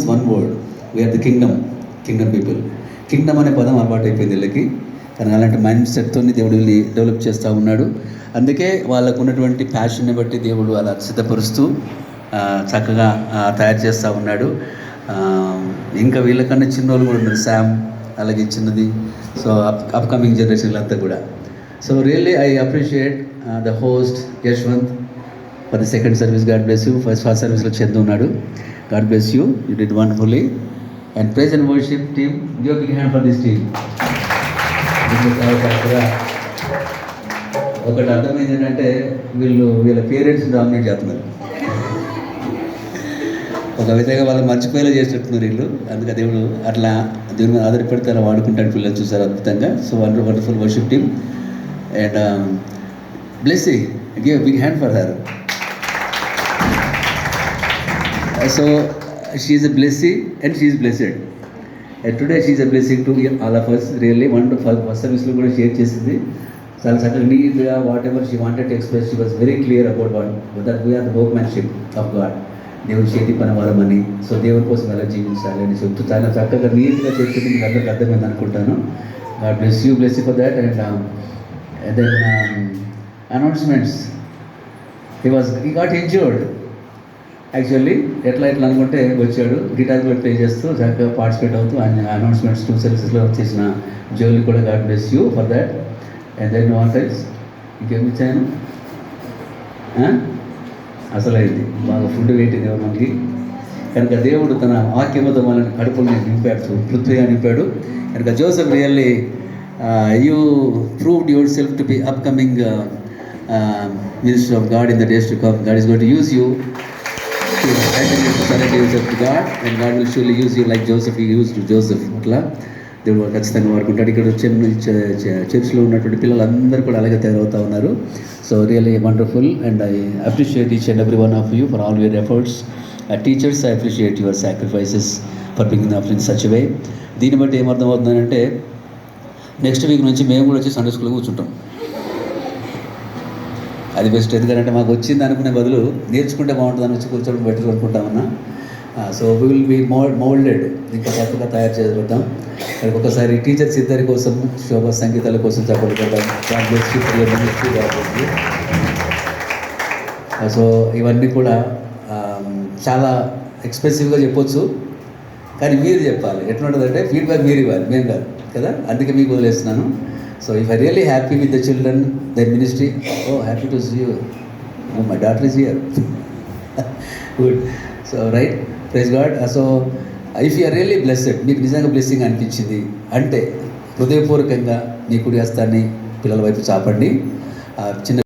Is one word, we are the kingdom people. Kingdom అనే పదం అలవాటు అయిపోయింది వీళ్ళకి, కానీ అలాంటి మైండ్ సెట్తో దేవుడు వీళ్ళని డెవలప్ చేస్తూ ఉన్నాడు. అందుకే వాళ్ళకు ఉన్నటువంటి ప్యాషన్ని బట్టి దేవుడు అలా సిద్ధపరుస్తూ చక్కగా తయారు చేస్తూ ఉన్నాడు. ఇంకా వీళ్ళకన్నా చిన్నోళ్ళు కూడా ఉన్నారు, శామ్ అలాగే చిన్నది. సో అప్కమింగ్ జనరేషన్లు అంతా కూడా. So really I appreciate the host Yashwant for the second service. God bless you. First సర్వీస్లో చందు ఉన్నాడు. God bless you, you did wonderfully. And praise and worship team, give big hand for this team. ఒకటి అర్థమైంది ఏంటంటే వీళ్ళ parents dominate చేస్తున్నారు. ఒక విధంగా వాళ్ళు మర్చిపోయేలా చేసేట్టున్నారు వీళ్ళు. అందుకే దేవుడు అట్లా దేవుని మీద ఆధారపడితే అలా వాడుకుంటాడు పిల్లలు. చూసారు అద్భుతంగా. So wonderful worship team. And Blessy, give big hand for her. So she is a blessing and she is blessed. And today she is a blessing to all of us. Really wonderful. First సర్వీస్లో కూడా share చేసింది చాలా చక్కగా, నీట్గా. Whatever she wanted to express, she was very clear about that we are the workmanship of God. దేవుని చేతి పనివారం అని. So దేవుని కోసం ఎలా జీవించాలి అని చెప్తూ చాలా చక్కగా నీట్గా చెప్తుంది. మీకు అందరికీ అర్థమైంది అనుకుంటాను. God bless you, bless you for that. And then announcements. He got injured actually. ఎట్లా అనుకుంటే వచ్చాడు, గిటార్ కూడా ప్లే చేస్తూ చక్కగా పార్టిసిపేట్ అవుతూ ఆయన అనౌన్స్మెంట్స్ 2 సర్వీసెస్లో చేసిన జోలి కూడా God bless you for that. And then what else, ఇంకేమి ఇచ్చాను, అసలు అయింది బాగా ఫుడ్ వెయిటింగ్ మనకి. కనుక దేవుడు తన వాక్యముతో మనల్ని కడుపుని నింపాడు, పృథ్వీగా నింపాడు. కనుక Joseph, really you proved your self to be upcoming minister of God in the days to come. God is going to use you to surrender yourself to God, and God will surely use you like Joseph, he used Joseph. అట్లా దేవుడు ఖచ్చితంగా వాడుకుంటాడు. ఇక్కడ చర్చ్లో ఉన్నటువంటి పిల్లలందరూ కూడా అలాగే తయారవుతూ ఉన్నారు. So really wonderful. And I appreciate each and every one of you for all your efforts. Teachers, I appreciate your sacrifices for begging up in such way. దీన్ని బట్టి ఏమర్థం అవుతుందంటే నెక్స్ట్ వీక్ నుంచి మేము కూడా వచ్చి సండే స్కూల్లో కూర్చుంటాం. అది బెస్ట్. ఎందుకంటే మాకు వచ్చింది అనుకునే బదులు నేర్చుకుంటే బాగుంటుందని వచ్చి కూర్చోవడం బెటర్ అనుకుంటామన్నా. So we will be moulded, ఇంకా చక్కగా తయారు చేయగలుగుతాం. ఒకసారి టీచర్స్ ఇద్దరి కోసం, శోభ సంగీతాల కోసం చెప్పగలుగుతాం. సో ఇవన్నీ కూడా చాలా ఎక్స్పెన్సివ్గా చెప్పొచ్చు, కానీ మీరు చెప్పాలి. ఎట్లా ఉంటుందంటే ఫీడ్బ్యాక్ మీరు ఇవ్వాలి, మేము కాదు కదా. అందుకే మీకు వదిలేస్తున్నాను. So if I really happy with the children, their ministry, oh, happy to see you. Oh, my daughter is here. Good. So right, praise God. So if you are really blessed, మీకు నిజంగా blessing అనిపించింది అంటే హృదయపూర్వకంగా మీ కుడి హస్తాన్ని పిల్లల వైపు చాపండి. చిన్న